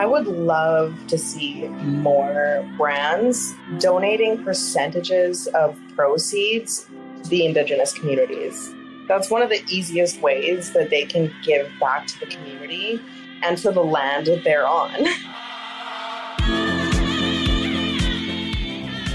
I would love to see more brands donating percentages of proceeds to the Indigenous communities. That's one of the easiest ways that they can give back to the community and to the land that they're on.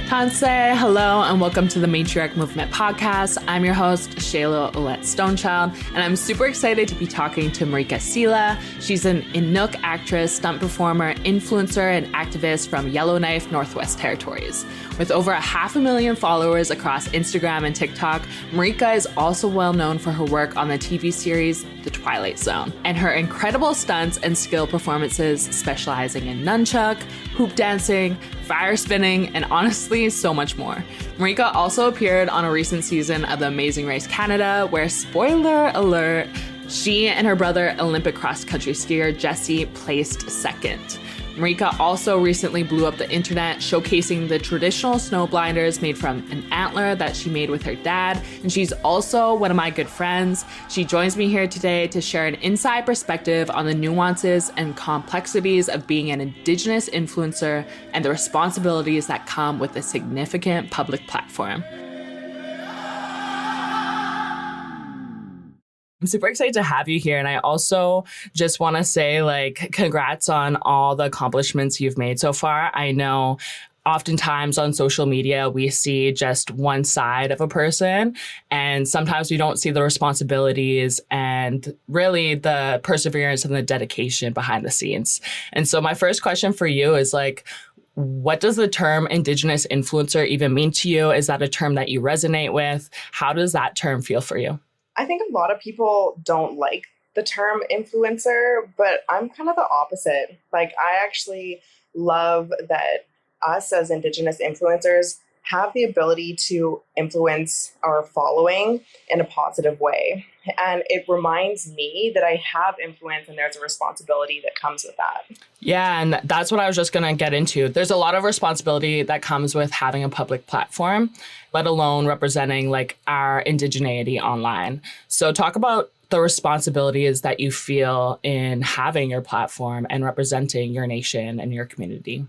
Tanse, hello, and welcome to the Matriarch Movement podcast. I'm your host, Shayla Oulette Stonechild, and I'm super excited to be talking to Marika Sila. She's an Inuk actress, stunt performer, influencer, and activist from Yellowknife, Northwest Territories. With over 500,000 followers across Instagram and TikTok, Marika is also well known for her work on the TV series The Twilight Zone, and her incredible stunts and skill performances specializing in nunchuck, hoop dancing, fire spinning, and honestly, so much more. Marika also appeared on a recent season of The Amazing Race Canada, where, spoiler alert, she and her brother, Olympic cross-country skier Jesse, placed second. Marika also recently blew up the internet, showcasing the traditional snow blinders made from an antler that she made with her dad. And she's also one of my good friends. She joins me here today to share an inside perspective on the nuances and complexities of being an Indigenous influencer and the responsibilities that come with a significant public platform. I'm super excited to have you here. And I also just want to say, congrats on all the accomplishments you've made so far. I know oftentimes on social media, we see just one side of a person, and sometimes we don't see the responsibilities and really the perseverance and the dedication behind the scenes. And so my first question for you is what does the term Indigenous influencer even mean to you? Is that a term that you resonate with? How does that term feel for you? I think a lot of people don't like the term influencer, but I'm kind of the opposite. I actually love that us as Indigenous influencers have the ability to influence our following in a positive way. And it reminds me that I have influence and there's a responsibility that comes with that. Yeah, and that's what I was just going to get into. There's a lot of responsibility that comes with having a public platform, let alone representing our indigeneity online. So talk about the responsibilities that you feel in having your platform and representing your nation and your community.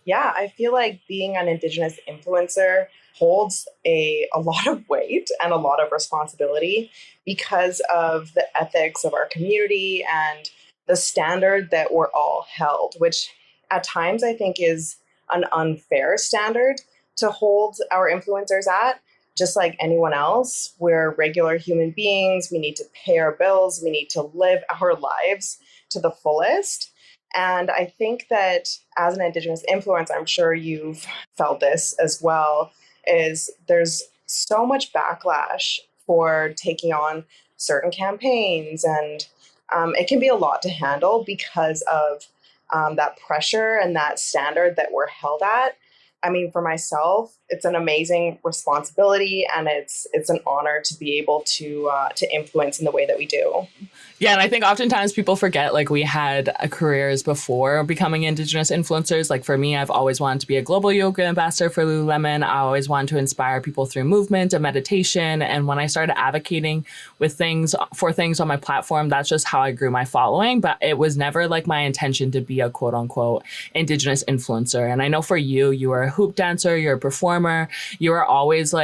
Yeah, I feel like being an Indigenous influencer holds a lot of weight and a lot of responsibility because of the ethics of our community and the standard that we're all held, which at times I think is an unfair standard to hold our influencers at. Just like anyone else, we're regular human beings. We need to pay our bills. We need to live our lives to the fullest. And I think that as an Indigenous influencer, I'm sure you've felt this as well, is there's so much backlash for taking on certain campaigns. And it can be a lot to handle because of that pressure and that standard that we're held at. I mean, for myself, it's an amazing responsibility, and it's an honor to be able to influence in the way that we do. Yeah, and I think oftentimes people forget we had careers before becoming Indigenous influencers. For me, I've always wanted to be a global yoga ambassador for Lululemon. I always wanted to inspire people through movement and meditation. And when I started advocating for things on my platform, that's just how I grew my following. But it was never my intention to be a quote unquote Indigenous influencer. And I know for you, you were a hoop dancer, you're a performer, you were always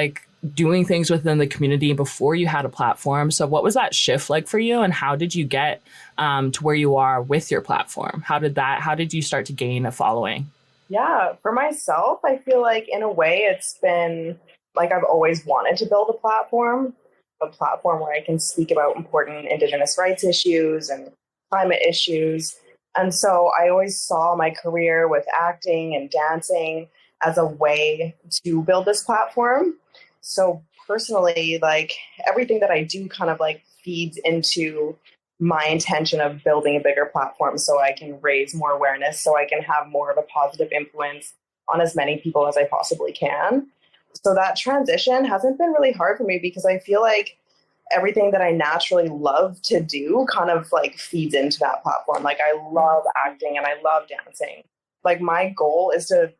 doing things within the community before you had a platform. So what was that shift like for you, and how did you get to where you are with your platform? How did you start to gain a following? Yeah, for myself, I feel in a way it's been I've always wanted to build a platform where I can speak about important Indigenous rights issues and climate issues. And so I always saw my career with acting and dancing as a way to build this platform. So personally, everything that I do kind of feeds into my intention of building a bigger platform so I can raise more awareness, so I can have more of a positive influence on as many people as I possibly can. So that transition hasn't been really hard for me because I feel everything that I naturally love to do kind of feeds into that platform. I love acting and I love dancing. My goal is to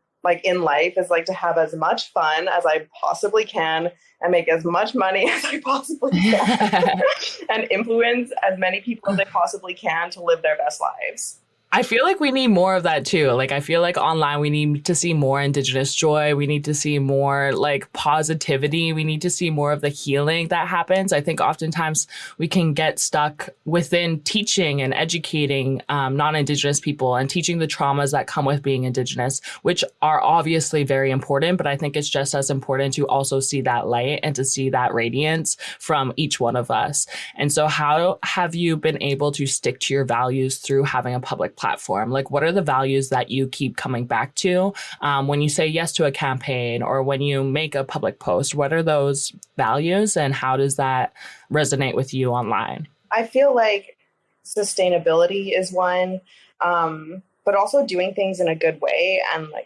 in life is to have as much fun as I possibly can and make as much money as I possibly can and influence as many people as I possibly can to live their best lives. I feel like we need more of that too. Like, I feel like online we need to see more Indigenous joy. We need to see more like positivity. We need to see more of the healing that happens. I think oftentimes we can get stuck within teaching and educating non-Indigenous people and teaching the traumas that come with being Indigenous, which are obviously very important. But I think it's just as important to also see that light and to see that radiance from each one of us. And so how have you been able to stick to your values through having a public platform? Like, what are the values that you keep coming back to when you say yes to a campaign or when you make a public post? What are those values and how does that resonate with you online? I feel like sustainability is one, but also doing things in a good way,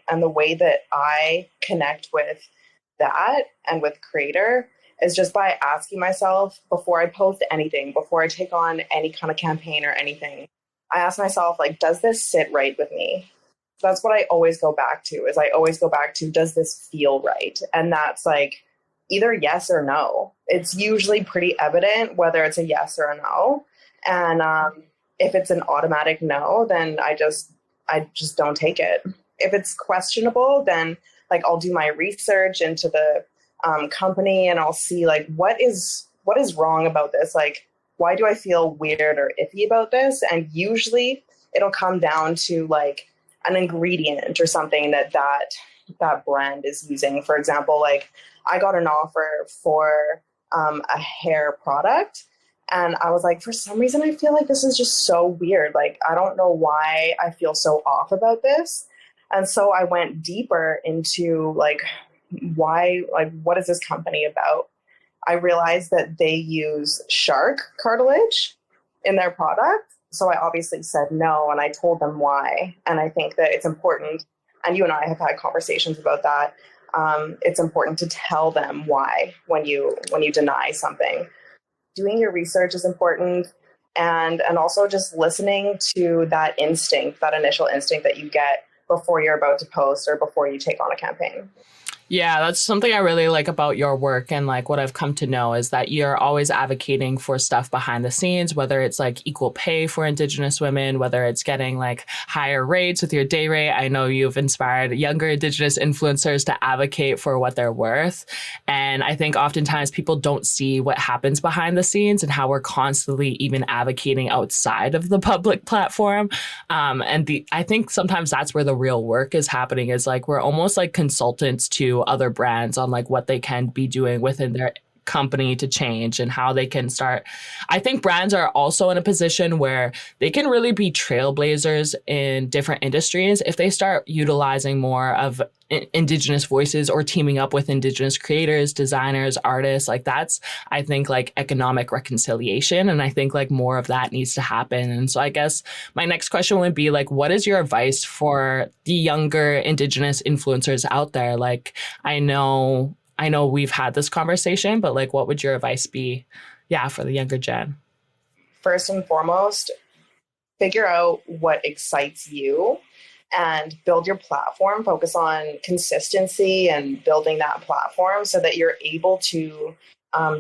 and the way that I connect with that and with creator is just by asking myself before I post anything, before I take on any kind of campaign or anything, I ask myself, like, does this sit right with me? That's what I always go back to, does this feel right? And that's like either yes or no. It's usually pretty evident whether it's a yes or a no. And if it's an automatic no, then I just don't take it. If it's questionable, then like I'll do my research into the company and I'll see like what is wrong about this. Like, why do I feel weird or iffy about this? And usually it'll come down to like an ingredient or something that brand is using. For example, like I got an offer for a hair product. And I was like, for some reason, I feel like this is just so weird. Like, I don't know why I feel so off about this. And so I went deeper into like, why, like, what is this company about? I realized that they use shark cartilage in their product. So I obviously said no, and I told them why. And I think that it's important, and you and I have had conversations about that. It's important to tell them why when you deny something. Doing your research is important, and also just listening to that instinct, that initial instinct that you get before you're about to post or before you take on a campaign. Yeah, that's something I really like about your work. And like what I've come to know is that you're always advocating for stuff behind the scenes, whether it's like equal pay for Indigenous women, whether it's getting like higher rates with your day rate. I know you've inspired younger Indigenous influencers to advocate for what they're worth. And I think oftentimes people don't see what happens behind the scenes and how we're constantly even advocating outside of the public platform. I think sometimes that's where the real work is happening, is like we're almost like consultants to other brands on like what they can be doing within their company to change and how they can start. I think brands are also in a position where they can really be trailblazers in different industries if they start utilizing more of Indigenous voices or teaming up with Indigenous creators, designers, artists. Like that's, I think, like economic reconciliation. And I think like more of that needs to happen. And so I guess my next question would be like, what is your advice for the younger Indigenous influencers out there? Like, I know we've had this conversation, but like, what would your advice be? Yeah, for the younger gen. First and foremost, figure out what excites you and build your platform. Focus on consistency and building that platform so that you're able to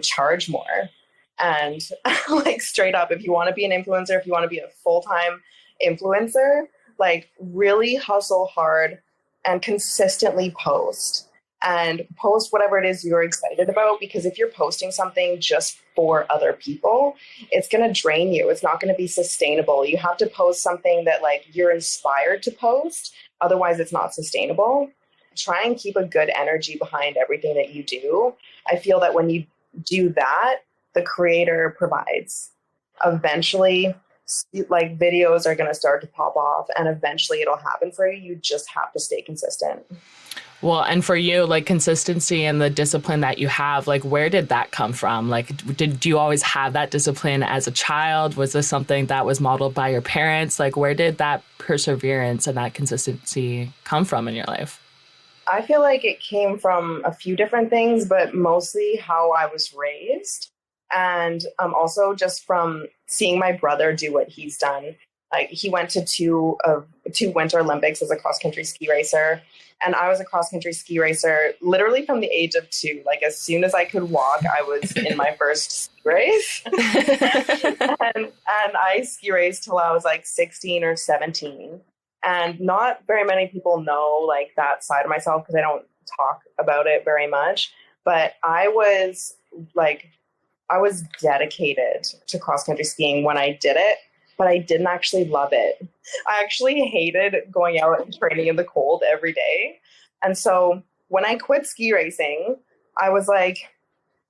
charge more. And like straight up, if you want to be an influencer, if you want to be a full-time influencer, like really hustle hard and consistently post. And post whatever it is you're excited about, because if you're posting something just for other people, it's going to drain you. It's not going to be sustainable. You have to post something that like you're inspired to post. Otherwise, it's not sustainable. Try and keep a good energy behind everything that you do. I feel that when you do that, the creator provides. Eventually, like videos are going to start to pop off and eventually it'll happen for you. You just have to stay consistent. Well, and for you, like consistency and the discipline that you have, like where did that come from? Like, did you always have that discipline as a child? Was this something that was modeled by your parents? Like, where did that perseverance and that consistency come from in your life? I feel like it came from a few different things, but mostly how I was raised. And also just from seeing my brother do what he's done. Like he went to two Winter Olympics as a cross country ski racer. And I was a cross country ski racer literally from the age of 2. Like as soon as I could walk, I was in my first ski race. and I ski raced till I was like 16 or 17. And not very many people know like that side of myself because I don't talk about it very much. But I was dedicated to cross country skiing when I did it, but I didn't actually love it. I actually hated going out and training in the cold every day. And so when I quit ski racing, I was like,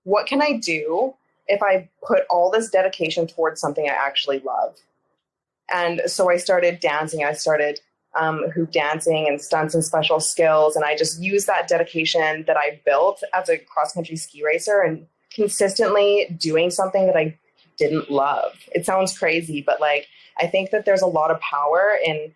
what can I do if I put all this dedication towards something I actually love? And so I started dancing. I started hoop dancing and stunts and special skills. And I just used that dedication that I built as a cross-country ski racer and consistently doing something that I didn't love. It sounds crazy, but like, I think that there's a lot of power in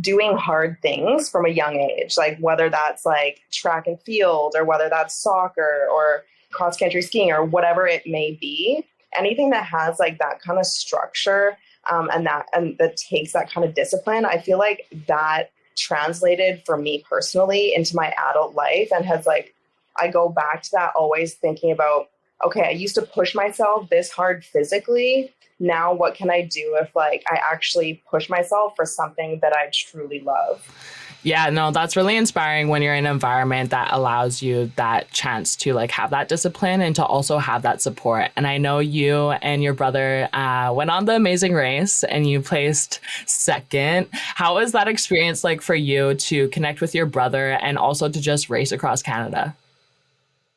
doing hard things from a young age, like whether that's like track and field or whether that's soccer or cross-country skiing or whatever it may be. Anything that has like that kind of structure and that takes that kind of discipline, I feel like that translated for me personally into my adult life and has like, I go back to that always thinking about, okay, I used to push myself this hard physically. Now what can I do if like I actually push myself for something that I truly love? Yeah, no, that's really inspiring when you're in an environment that allows you that chance to like have that discipline and to also have that support. And I know you and your brother went on the Amazing Race and you placed second. How was that experience like for you to connect with your brother and also to just race across Canada?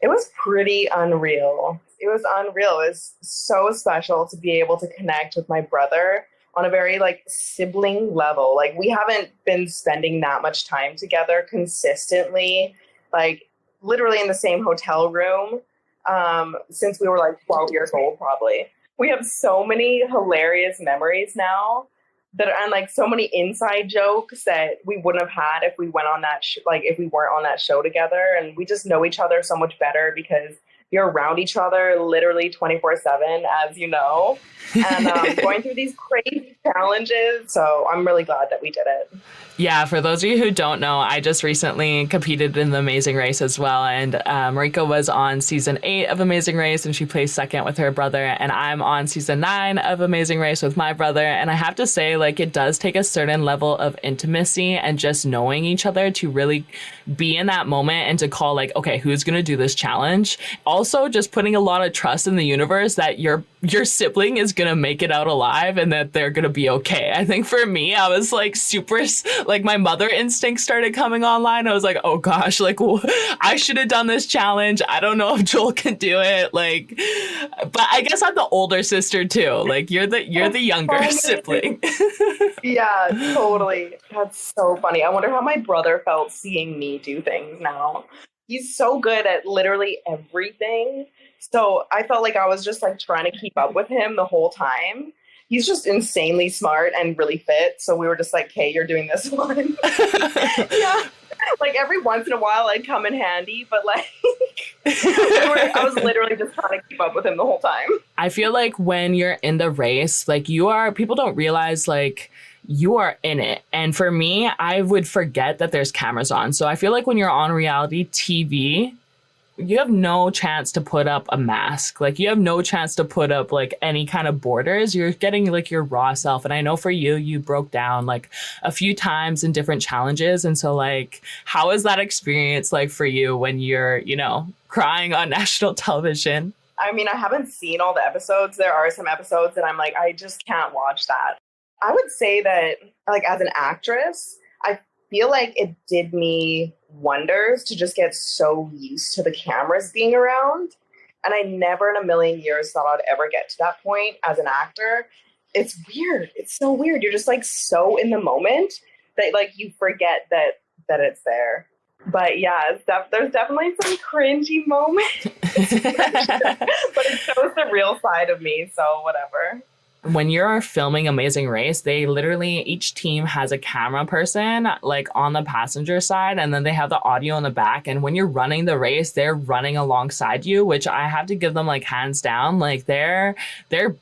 It was pretty unreal. It was so special to be able to connect with my brother on a very like sibling level. Like we haven't been spending that much time together consistently, like literally in the same hotel room since we were like 12 years old, probably. We have so many hilarious memories now and like so many inside jokes that we wouldn't have had if we went on that if we weren't on that show together. And we just know each other so much better because you're around each other literally 24/7, as you know, and going through these crazy challenges. So I'm really glad that we did it. Yeah, for those of you who don't know, I just recently competed in the Amazing Race as well. And Marika was on season 8 of Amazing Race and she placed second with her brother. And I'm on season 9 of Amazing Race with my brother. And I have to say, like, it does take a certain level of intimacy and just knowing each other to really be in that moment and to call like, okay, who's going to do this challenge? Also, just putting a lot of trust in the universe that your sibling is going to make it out alive and that they're going to be okay. I think for me, I was like super, like my mother instinct started coming online. I was like, oh gosh, like I should have done this challenge. I don't know if Joel can do it. Like, but I guess I'm the older sister too. Like you're the younger funny. Sibling. Yeah, totally. That's so funny. I wonder how my brother felt seeing me do things now. He's so good at literally everything. So I felt like I was just like trying to keep up with him the whole time. He's just insanely smart and really fit. So we were just like, hey, you're doing this one. Yeah. Like every once in a while I'd come in handy, but like I was literally just trying to keep up with him the whole time. I feel like when you're in the race, like people don't realize like you are in it. And for me, I would forget that there's cameras on. So I feel like when you're on reality TV, you have no chance to put up a mask. Like you have no chance to put up like any kind of borders. You're getting like your raw self. And I know for you, you broke down like a few times in different challenges. And so like, how is that experience like for you when you're, you know, crying on national television? I mean, I haven't seen all the episodes. There are some episodes that I'm like, I just can't watch that. I would say that like as an actress, I feel like it did me wonders to just get so used to the cameras being around. And I never in a million years thought I'd ever get to that point as an actor. It's weird. It's so weird. You're just like so in the moment that like you forget that it's there. But yeah, there's definitely some cringy moments. But it shows the real side of me, so whatever. When you're filming Amazing Race, they literally, each team has a camera person like on the passenger side, and then they have the audio in the back. And when you're running the race, they're running alongside you, which I have to give them like hands down. Like they're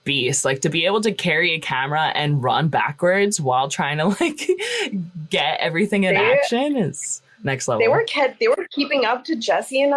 beasts. Like to be able to carry a camera and run backwards while trying to like get everything in action is next level. They were keeping up to Jesse and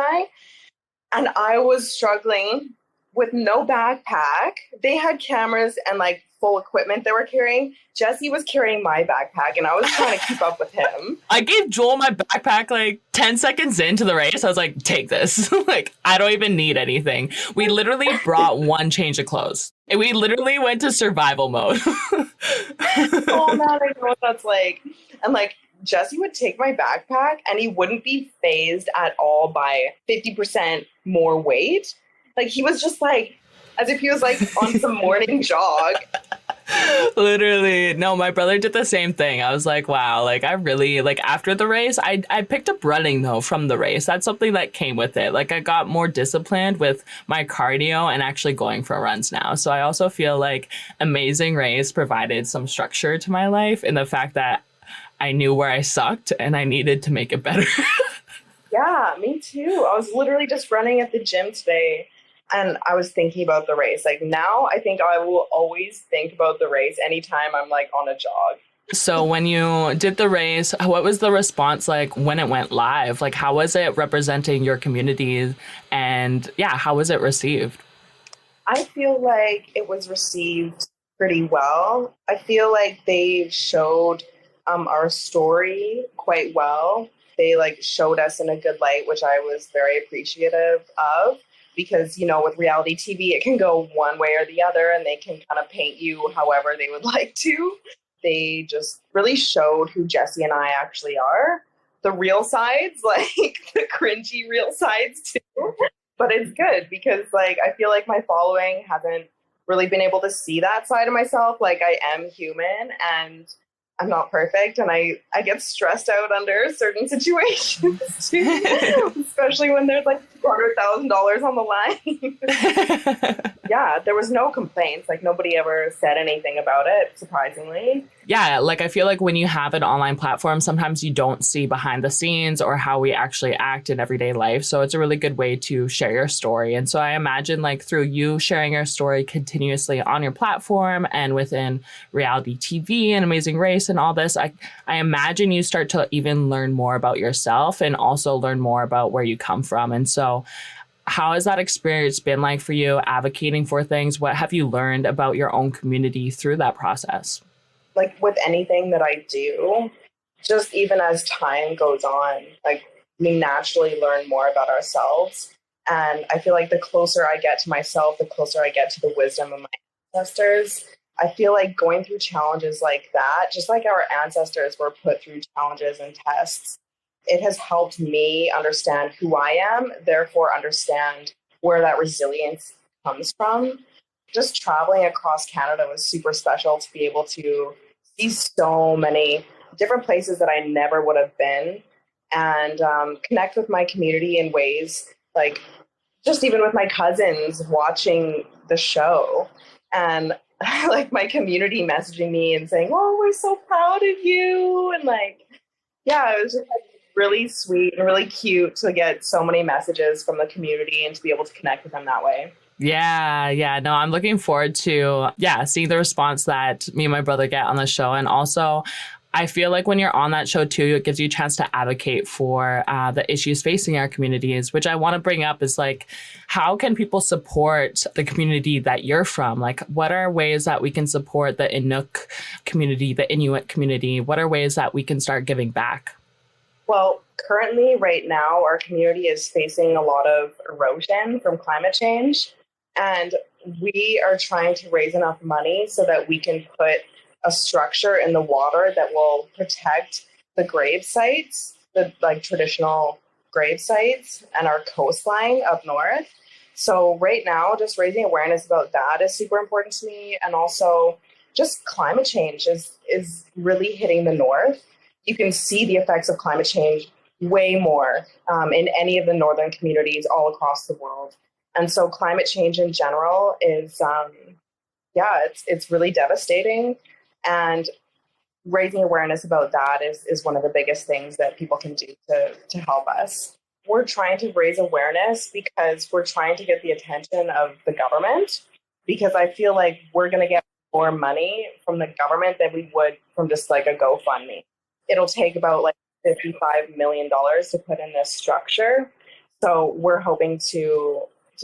I was struggling with no backpack. They had cameras and like full equipment they were carrying. Jesse was carrying my backpack and I was trying to keep up with him. I gave Joel my backpack like 10 seconds into the race. I was like, take this. Like, I don't even need anything. We literally brought one change of clothes. And we literally went to survival mode. Oh man, I know what that's like. And like, Jesse would take my backpack and he wouldn't be phased at all by 50% more weight. Like he was just like, as if he was like on some morning jog. Literally. No, my brother did the same thing. I was like, wow, like I really, like after the race, I picked up running though from the race. That's something that came with it. Like I got more disciplined with my cardio and actually going for runs now. So I also feel like Amazing Race provided some structure to my life in the fact that I knew where I sucked and I needed to make it better. Yeah, me too. I was literally just running at the gym today and I was thinking about the race. Like now I think I will always think about the race anytime I'm like on a jog. So when you did the race, what was the response like when it went live? Like how was it representing your community? And yeah, how was it received? I feel like it was received pretty well. I feel like they showed our story quite well. They like showed us in a good light, which I was very appreciative of because, you know, with reality TV, it can go one way or the other and they can kind of paint you however they would like to. They just really showed who Jesse and I actually are. The real sides, like the cringy real sides too. But it's good because like I feel like my following hasn't really been able to see that side of myself. Like I am human and I'm not perfect and I get stressed out under certain situations too, especially when there's like $200,000 on the line. Yeah, there was no complaints. Like nobody ever said anything about it, surprisingly. Yeah, like I feel like when you have an online platform, sometimes you don't see behind the scenes or how we actually act in everyday life. So it's a really good way to share your story. And so I imagine like through you sharing your story continuously on your platform and within reality TV and Amazing Race and all this, I imagine you start to even learn more about yourself and also learn more about where you come from. And so how has that experience been like for you advocating for things? What have you learned about your own community through that process? Like with anything that I do, just even as time goes on, like we naturally learn more about ourselves. And I feel like the closer I get to myself, the closer I get to the wisdom of my ancestors. I feel like going through challenges like that, just like our ancestors were put through challenges and tests, it has helped me understand who I am, therefore understand where that resilience comes from. Just traveling across Canada was super special to be able to see so many different places that I never would have been and connect with my community in ways like just even with my cousins watching the show and like my community messaging me and saying, oh, we're so proud of you. And like, yeah, it was just like really sweet and really cute to get so many messages from the community and to be able to connect with them that way. Yeah. No, I'm looking forward to, seeing the response that me and my brother get on the show. And also, I feel like when you're on that show too, it gives you a chance to advocate for the issues facing our communities, which I want to bring up is like, how can people support the community that you're from? Like, what are ways that we can support the Inuk community, the Inuit community? What are ways that we can start giving back? Well, currently right now, our community is facing a lot of erosion from climate change. And we are trying to raise enough money so that we can put a structure in the water that will protect the grave sites, the like traditional grave sites and our coastline up north. So right now, just raising awareness about that is super important to me. And also just climate change is really hitting the north. You can see the effects of climate change way more in any of the northern communities all across the world. And so climate change in general is Yeah, it's really devastating. And raising awareness about that is one of the biggest things that people can do to help us. We're trying to raise awareness because we're trying to get the attention of the government, because I feel like we're going to get more money from the government than we would from just like a GoFundMe. It'll take about like $55 million to put in this structure. So we're hoping to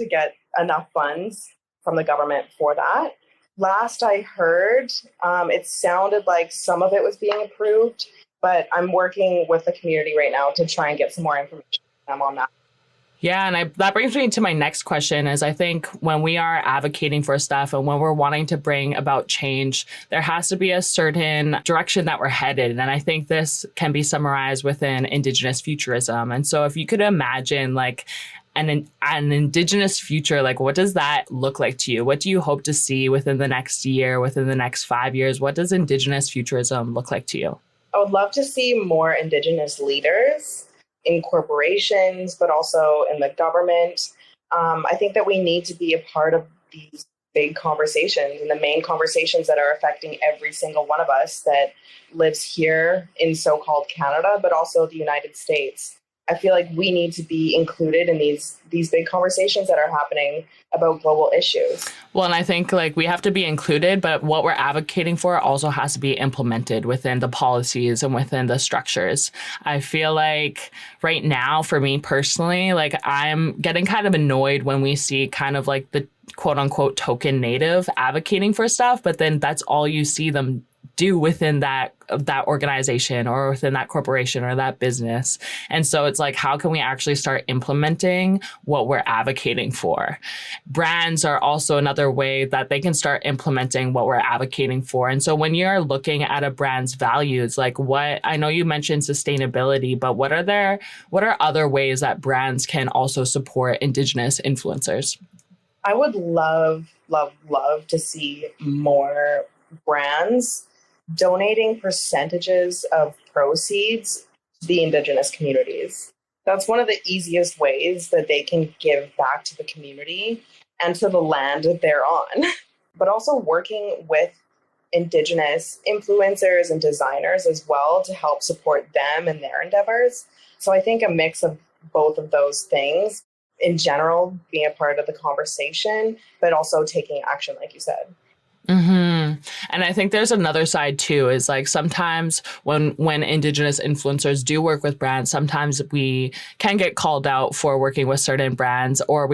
get enough funds from the government for that. Last I heard, it sounded like some of it was being approved, but I'm working with the community right now to try and get some more information on that. Yeah, and that brings me to my next question is I think when we are advocating for stuff and when we're wanting to bring about change, there has to be a certain direction that we're headed. And I think this can be summarized within Indigenous futurism. And so if you could imagine like an Indigenous future, like what does that look like to you? What do you hope to see within the next year, within the next 5 years? What does Indigenous futurism look like to you? I would love to see more Indigenous leaders in corporations, but also in the government. I think that we need to be a part of these big conversations and the main conversations that are affecting every single one of us that lives here in so-called Canada, but also the United States. I feel like we need to be included in these big conversations that are happening about global issues. Well, and I think like we have to be included, but what we're advocating for also has to be implemented within the policies and within the structures. I feel like right now, for me personally, like I'm getting kind of annoyed when we see kind of like the quote unquote token native advocating for stuff, but then that's all you see them do within that organization or within that corporation or that business. And so it's like, how can we actually start implementing what we're advocating for? Brands are also another way that they can start implementing what we're advocating for. And so when you're looking at a brand's values, like what, I know you mentioned sustainability, but what are other ways that brands can also support Indigenous influencers? I would love, love, love to see more brands donating percentages of proceeds to the Indigenous communities. That's one of the easiest ways that they can give back to the community and to the land that they're on. But also working with Indigenous influencers and designers as well to help support them in their endeavors. So I think a mix of both of those things in general, being a part of the conversation, but also taking action, like you said. Mm-hmm. And I think there's another side too, is like sometimes when Indigenous influencers do work with brands, sometimes we can get called out for working with certain brands, or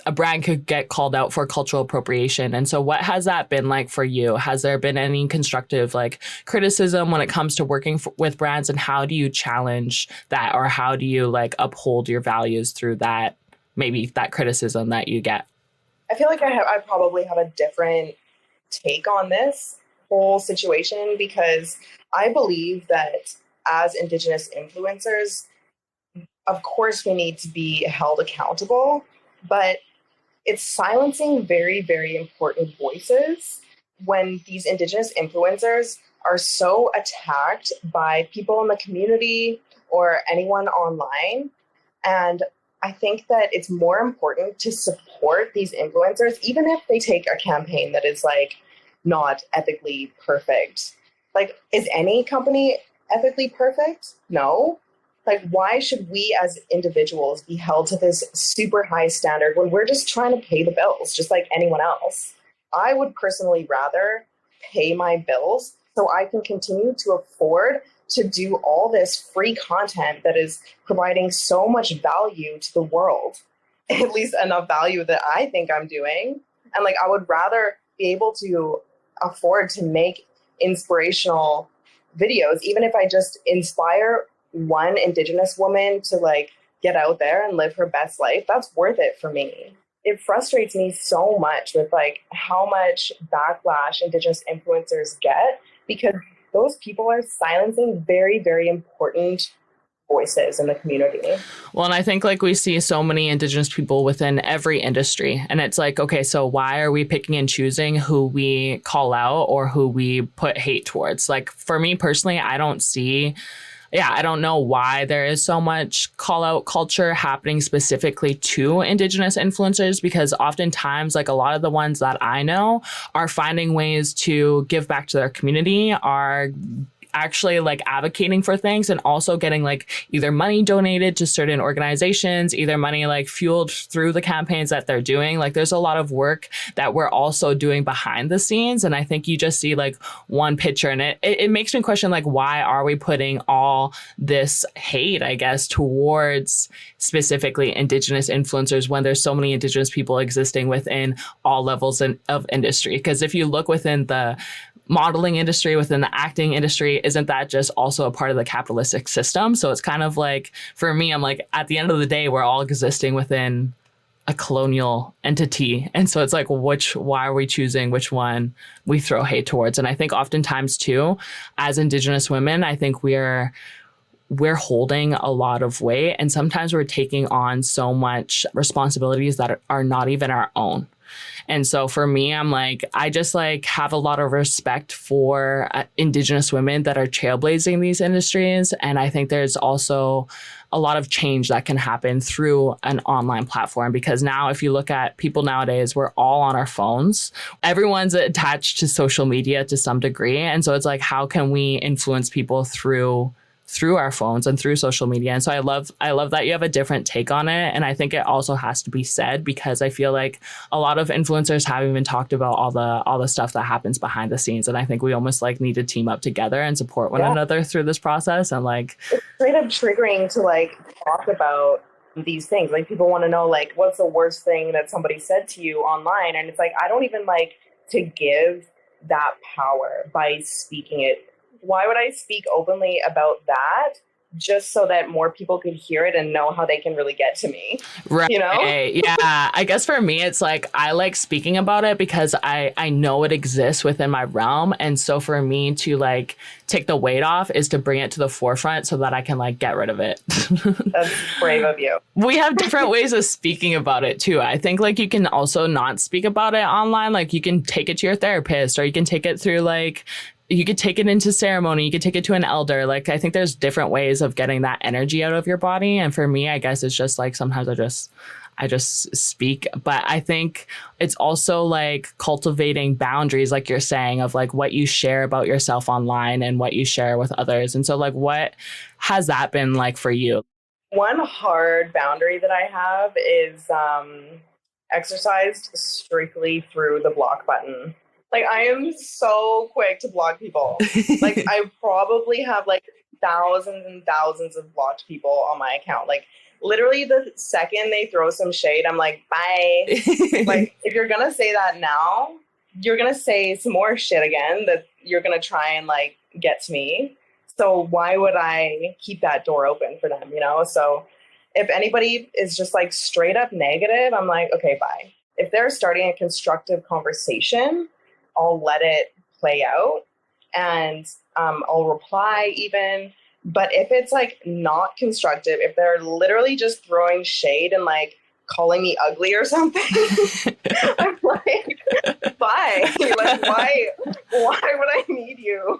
a brand could get called out for cultural appropriation. And so what has that been like for you? Has there been any constructive like criticism when it comes to working with brands, and how do you challenge that, or how do you like uphold your values through that, maybe that criticism that you get? I feel like I probably have a different take on this whole situation, because I believe that as Indigenous influencers, of course we need to be held accountable, but it's silencing very, very important voices when these Indigenous influencers are so attacked by people in the community or anyone online. And I think that it's more important to support these influencers, even if they take a campaign that is like not ethically perfect. Like, is any company ethically perfect? No. Like, why should we as individuals be held to this super high standard when we're just trying to pay the bills, just like anyone else? I would personally rather pay my bills so I can continue to afford to do all this free content that is providing so much value to the world, at least enough value that I think I'm doing. And like, I would rather be able to afford to make inspirational videos, even if I just inspire one Indigenous woman to like get out there and live her best life. That's worth it for me. It frustrates me so much with like how much backlash Indigenous influencers get, because those people are silencing very, very important voices in the community. Well, and I think like we see so many Indigenous people within every industry, and it's like, okay, so why are we picking and choosing who we call out or who we put hate towards? Like for me personally, I don't see yeah, I don't know why there is so much call out culture happening specifically to Indigenous influencers, because oftentimes, like a lot of the ones that I know are finding ways to give back to their community, are actually like advocating for things and also getting like either money donated to certain organizations, either money like fueled through the campaigns that they're doing. Like there's a lot of work that we're also doing behind the scenes. And I think you just see like one picture, and it makes me question, like, why are we putting all this hate, I guess, towards specifically Indigenous influencers when there's so many Indigenous people existing within all levels of industry? Because if you look within the modeling industry, within the acting industry, isn't that just also a part of the capitalistic system? So it's kind of like, for me, I'm like, at the end of the day, we're all existing within a colonial entity. And so it's like, why are we choosing which one we throw hate towards? And I think oftentimes too, as Indigenous women, I think we're holding a lot of weight, and sometimes we're taking on so much responsibilities that are not even our own. And so for me, I'm like, I just like have a lot of respect for Indigenous women that are trailblazing these industries. And I think there's also a lot of change that can happen through an online platform, because now if you look at people nowadays, we're all on our phones. Everyone's attached to social media to some degree. And so it's like, how can we influence people through our phones and through social media? And so I love that you have a different take on it. And I think it also has to be said, because I feel like a lot of influencers haven't even talked about all the stuff that happens behind the scenes. And I think we almost like need to team up together and support one another through this process. And like, it's straight up triggering to like talk about these things. Like people want to know like, what's the worst thing that somebody said to you online? And it's like, I don't even like to give that power by speaking it. Why would I speak openly about that? Just so that more people could hear it and know how they can really get to me. Right. You know? Yeah. I guess for me, it's like, I like speaking about it because I know it exists within my realm. And so for me to like take the weight off is to bring it to the forefront so that I can like get rid of it. That's brave of you. We have different ways of speaking about it too. I think like you can also not speak about it online. Like you can take it to your therapist, or you can take it through like, you could take it into ceremony. You could take it to an elder. Like, I think there's different ways of getting that energy out of your body. And for me, I guess it's just like, sometimes I just speak, but I think it's also like cultivating boundaries, like you're saying, of like what you share about yourself online and what you share with others. And so like, what has that been like for you? One hard boundary that I have is exercised strictly through the block button. Like, I am so quick to block people. Like, I probably have, like, thousands and thousands of blocked people on my account. Like, literally the second they throw some shade, I'm like, bye. Like, if you're going to say that now, you're going to say some more shit again that you're going to try and, like, get to me. So why would I keep that door open for them, you know? So if anybody is just, like, straight up negative, I'm like, okay, bye. If they're starting a constructive conversation, I'll let it play out, and I'll reply even. But if it's like not constructive, if they're literally just throwing shade and like calling me ugly or something, I'm like, bye. Like, why would I need you?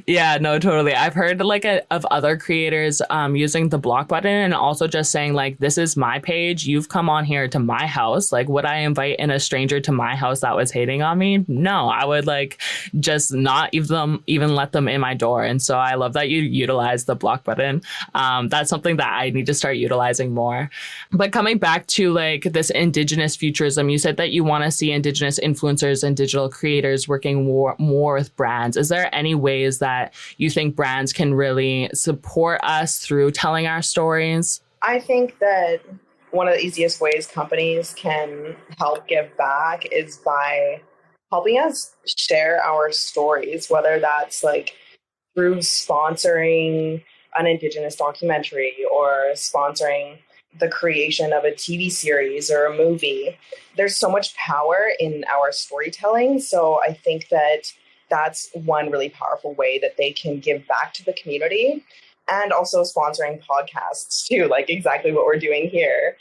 Yeah, no, totally. I've heard like of other creators using the block button and also just saying like, this is my page. You've come on here to my house. Like, would I invite in a stranger to my house that was hating on me? No, I would like just not even let them in my door. And so I love that you utilize the block button. That's something that I need to start utilizing more. But coming back to like this Indigenous futurism, you said that you want to see Indigenous influencers and digital creators working more with brands. Is there any ways that you think brands can really support us through telling our stories? I think that one of the easiest ways companies can help give back is by helping us share our stories, whether that's like through sponsoring an Indigenous documentary or sponsoring the creation of a TV series or a movie. There's so much power in our storytelling. So I think that that's one really powerful way that they can give back to the community, and also sponsoring podcasts too, like exactly what we're doing here.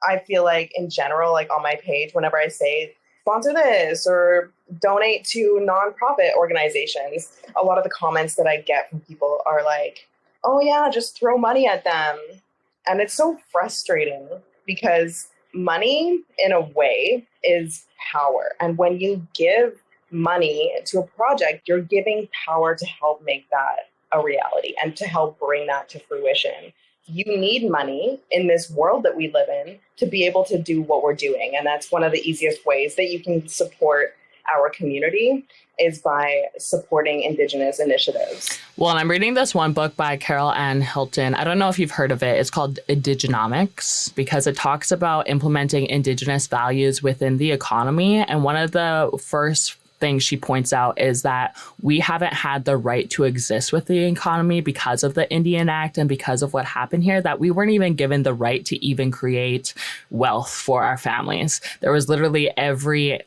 I feel like in general, like on my page, whenever I say sponsor this or donate to nonprofit organizations, a lot of the comments that I get from people are like, oh yeah, just throw money at them. And it's so frustrating because money, in a way, is power. And when you give money to a project, you're giving power to help make that a reality and to help bring that to fruition. You need money in this world that we live in to be able to do what we're doing. And that's one of the easiest ways that you can support our community is by supporting Indigenous initiatives. Well, and I'm reading this one book by Carol Ann Hilton. I don't know if you've heard of it. It's called Indigenomics because it talks about implementing Indigenous values within the economy. And one of the first things she points out is that we haven't had the right to exist with the economy because of the Indian Act and because of what happened here, that we weren't even given the right to even create wealth for our families. There was literally every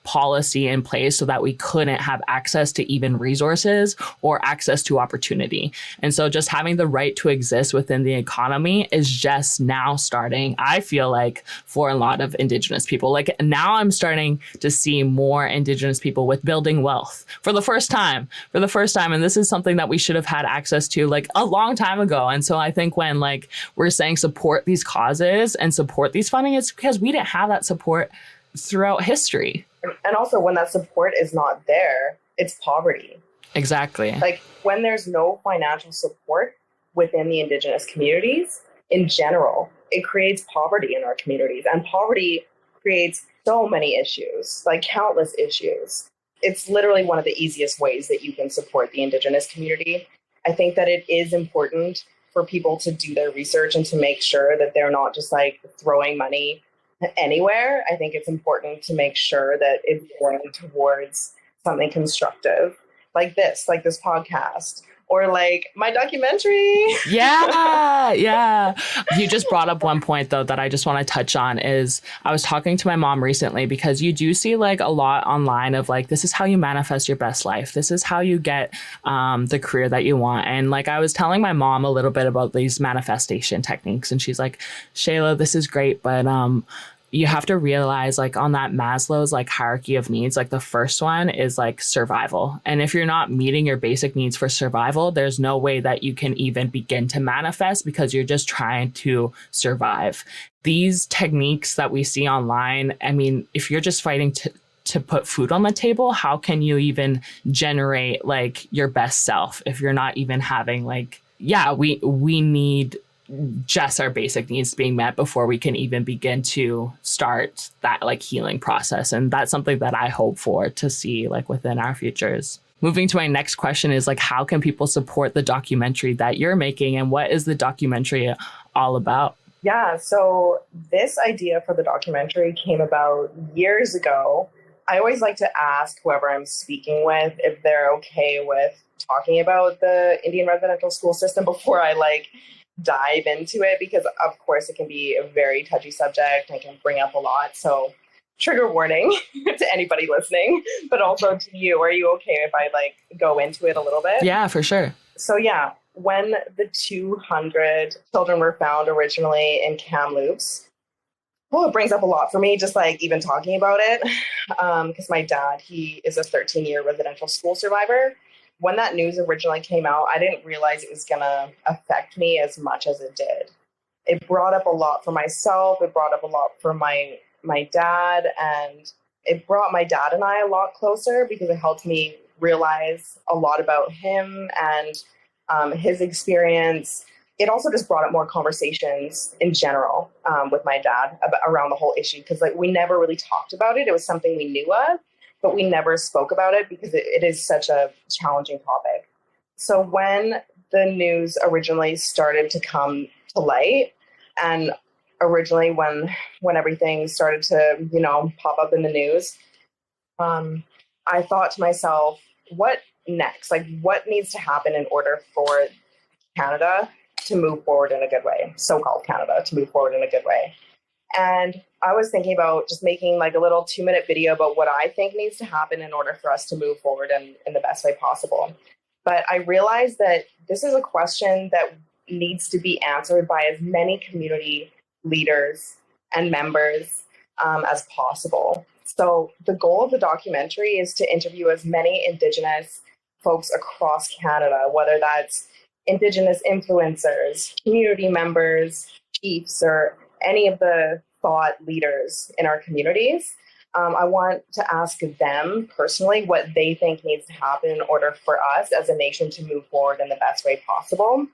policy in place so that we couldn't have access to even resources or access to opportunity. And so just having the right to exist within the economy is just now starting, I feel like, for a lot of Indigenous people. Now I'm starting to see more Indigenous people with building wealth for the first time. And this is something that we should have had access to a long time ago. And so I think when we're saying support these causes and support these funding, it's because we didn't have that support throughout history. And also when that support is not there, it's poverty. Exactly. When there's no financial support within the Indigenous communities in general, it creates poverty in our communities. And poverty creates so many issues, countless issues. It's literally one of the easiest ways that you can support the Indigenous community. I think that it is important for people to do their research and to make sure that they're not just throwing money anywhere. I think it's important to make sure that it's going towards something constructive like this podcast or my documentary. Yeah. You just brought up one point though that I just want to touch on is I was talking to my mom recently because you do see a lot online of this is how you manifest your best life. This is how you get the career that you want. And I was telling my mom a little bit about these manifestation techniques and she's like, Shayla, this is great, but you have to realize on that Maslow's hierarchy of needs, the first one is survival. And if you're not meeting your basic needs for survival, there's no way that you can even begin to manifest because you're just trying to survive. These techniques that we see online, I mean, if you're just fighting to put food on the table, how can you even generate your best self if you're not even having we need just our basic needs being met before we can even begin to start that healing process. And that's something that I hope for to see within our futures. Moving to my next question is how can people support the documentary that you're making and what is the documentary all about? Yeah, so this idea for the documentary came about years ago. I always like to ask whoever I'm speaking with if they're okay with talking about the Indian residential school system before I dive into it, because of course it can be a very touchy subject and can bring up a lot. So trigger warning to anybody listening, but also to you. Are you okay if I go into it a little bit? Yeah, for sure. So yeah, when the 200 children were found originally in Kamloops, it brings up a lot for me, just even talking about it, because my dad, he is a 13-year residential school survivor. When that news originally came out, I didn't realize it was going to affect me as much as it did. It brought up a lot for myself. It brought up a lot for my dad, and it brought my dad and I a lot closer because it helped me realize a lot about him and his experience. It also just brought up more conversations in general with my dad around the whole issue because we never really talked about it. It was something we knew of, but we never spoke about it because it is such a challenging topic. So when the news originally started to come to light, and originally when everything started to, pop up in the news, I thought to myself, what next? What needs to happen in order for Canada to move forward in a good way, so-called Canada to move forward in a good way? And I was thinking about just making a little 2-minute video about what I think needs to happen in order for us to move forward in the best way possible. But I realized that this is a question that needs to be answered by as many community leaders and members as possible. So the goal of the documentary is to interview as many Indigenous folks across Canada, whether that's Indigenous influencers, community members, chiefs, or any of the thought leaders in our communities. I want to ask them personally what they think needs to happen in order for us as a nation to move forward in the best way possible.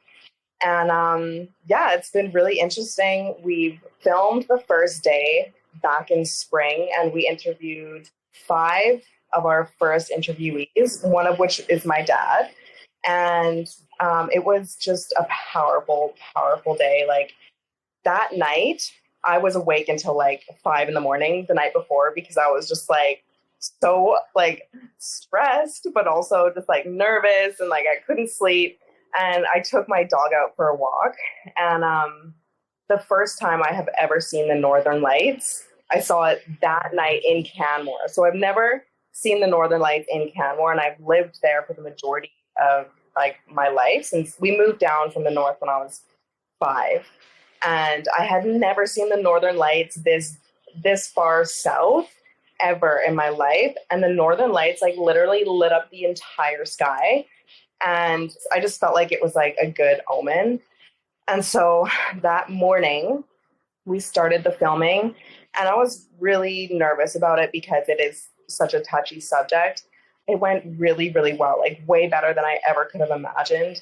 And it's been really interesting. We've filmed the first day back in spring, and we interviewed 5 of our first interviewees, one of which is my dad. And it was just a powerful, powerful day. Like that night, I was awake until like 5 a.m. the night before because I was just like so like stressed, but also just like nervous and like I couldn't sleep. And I took my dog out for a walk. And the first time I have ever seen the Northern Lights, I saw it that night in Canmore. So I've never seen the Northern Lights in Canmore, and I've lived there for the majority of like my life since we moved down from the north when I was 5. And I had never seen the Northern Lights this far south ever in my life. And the Northern Lights like literally lit up the entire sky. And I just felt like it was like a good omen. And so that morning we started the filming, and I was really nervous about it because it is such a touchy subject. It went really, really well, like way better than I ever could have imagined.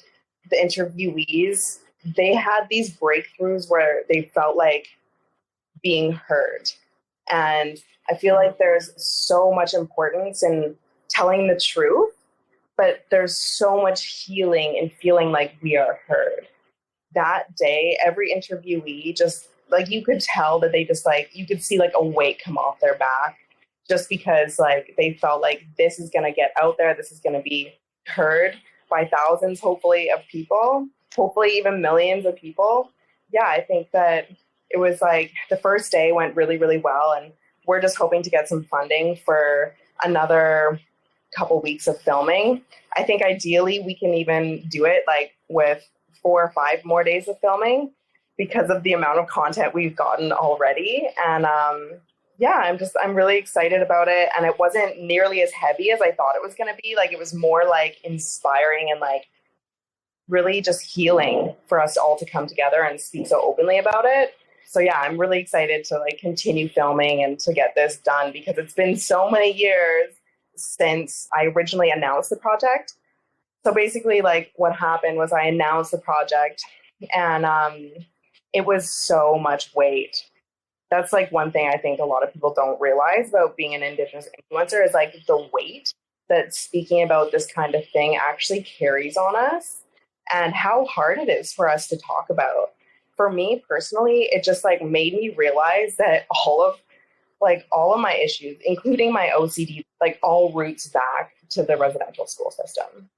The interviewees, they had these breakthroughs where they felt like being heard. And I feel like there's so much importance in telling the truth, but there's so much healing in feeling like we are heard. That day, every interviewee just like, you could tell that they just like, you could see like a weight come off their back just because like they felt like this is going to get out there. This is going to be heard by thousands, hopefully, of people, hopefully even millions of people. Yeah, I think that it was like the first day went really, really well. And we're just hoping to get some funding for another couple weeks of filming. I think ideally we can even do it like with 4 or 5 more days of filming because of the amount of content we've gotten already. And I'm really excited about it. And it wasn't nearly as heavy as I thought it was going to be. Like, it was more like inspiring and like really just healing for us all to come together and speak so openly about it. So yeah, I'm really excited to like continue filming and to get this done because it's been so many years since I originally announced the project. So basically, like, what happened was I announced the project, and it was so much weight. That's like one thing I think a lot of people don't realize about being an Indigenous influencer is like the weight that speaking about this kind of thing actually carries on us and how hard it is for us to talk about. For me personally, it just like made me realize that all of my issues, including my OCD, like all roots back to the residential school system.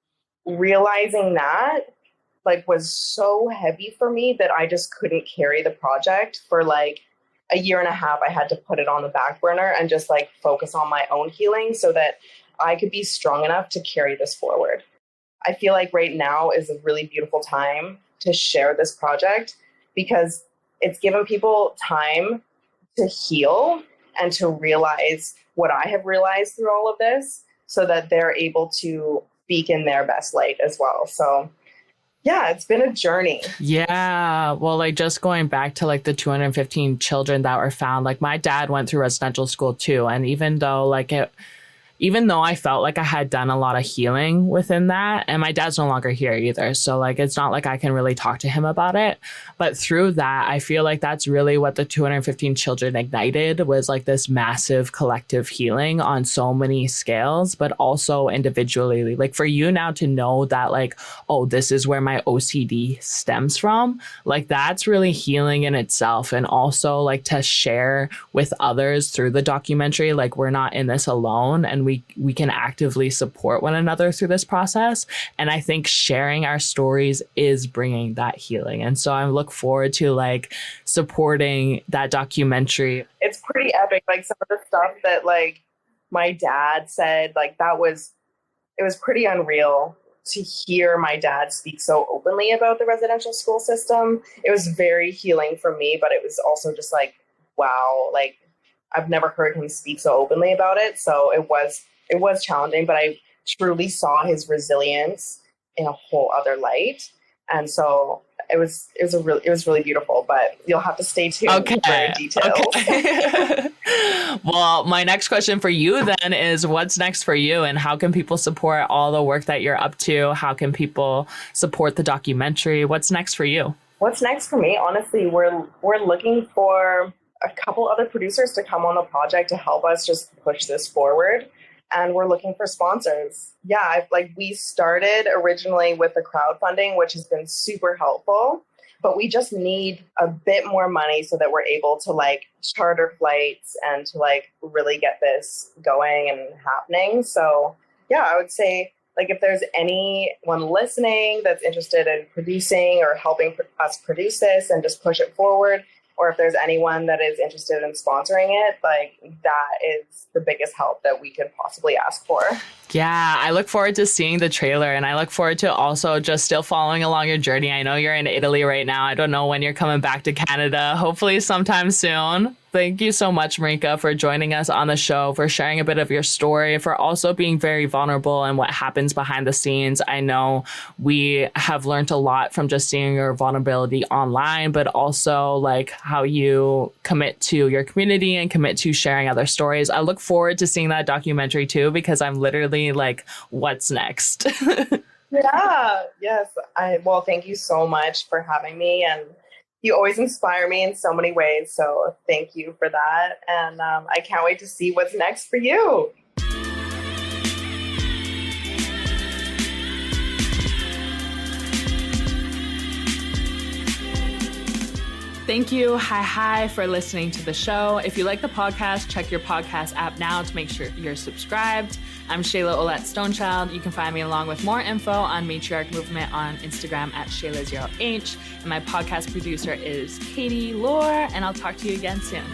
Realizing that like was so heavy for me that I just couldn't carry the project for like a year and a half. I had to put it on the back burner and just like focus on my own healing so that I could be strong enough to carry this forward. I feel like right now is a really beautiful time to share this project because it's given people time to heal and to realize what I have realized through all of this so that they're able to speak in their best light as well. So yeah, it's been a journey. Yeah. Well, like just going back to like the 215 children that were found, like my dad went through residential school too. And even though I felt like I had done a lot of healing within that, and my dad's no longer here either. So like, it's not like I can really talk to him about it. But through that, I feel like that's really what the 215 children ignited was like this massive collective healing on so many scales, but also individually. Like for you now to know that like, oh, this is where my OCD stems from. Like that's really healing in itself. And also like to share with others through the documentary, like we're not in this alone and we can actively support one another through this process. And I think sharing our stories is bringing that healing. And so I look forward to like supporting that documentary. It's pretty epic. Like some of the stuff that like my dad said, like it was pretty unreal to hear my dad speak so openly about the residential school system. It was very healing for me, but it was also just like, wow, like I've never heard him speak so openly about it. So it was challenging, but I truly saw his resilience in a whole other light. And so it was really beautiful, but you'll have to stay tuned for details. Okay. Well, my next question for you then is, what's next for you, and how can people support all the work that you're up to? How can people support the documentary? What's next for you? What's next for me? Honestly, we're looking for a couple other producers to come on the project to help us just push this forward. And we're looking for sponsors. Yeah, we started originally with the crowdfunding, which has been super helpful, but we just need a bit more money so that we're able to charter flights and to really get this going and happening. So yeah, I would say if there's anyone listening that's interested in producing or helping us produce this and just push it forward, or if there's anyone that is interested in sponsoring it, that is the biggest help that we could possibly ask for. Yeah, I look forward to seeing the trailer, and I look forward to also just still following along your journey. I know you're in Italy right now. I don't know when you're coming back to Canada, hopefully sometime soon. Thank you so much, Marika, for joining us on the show, for sharing a bit of your story, for also being very vulnerable and what happens behind the scenes. I know we have learned a lot from just seeing your vulnerability online, but also how you commit to your community and commit to sharing other stories. I look forward to seeing that documentary too, because I'm literally what's next? Yeah, yes. Well, thank you so much for having me, and you always inspire me in so many ways. So thank you for that. And I can't wait to see what's next for you. Thank you, hi, for listening to the show. If you like the podcast, check your podcast app now to make sure you're subscribed. I'm Shayla Oulette Stonechild. You can find me along with more info on Matriarch Movement on Instagram at Shayla0H. And my podcast producer is Kattie Laur, and I'll talk to you again soon.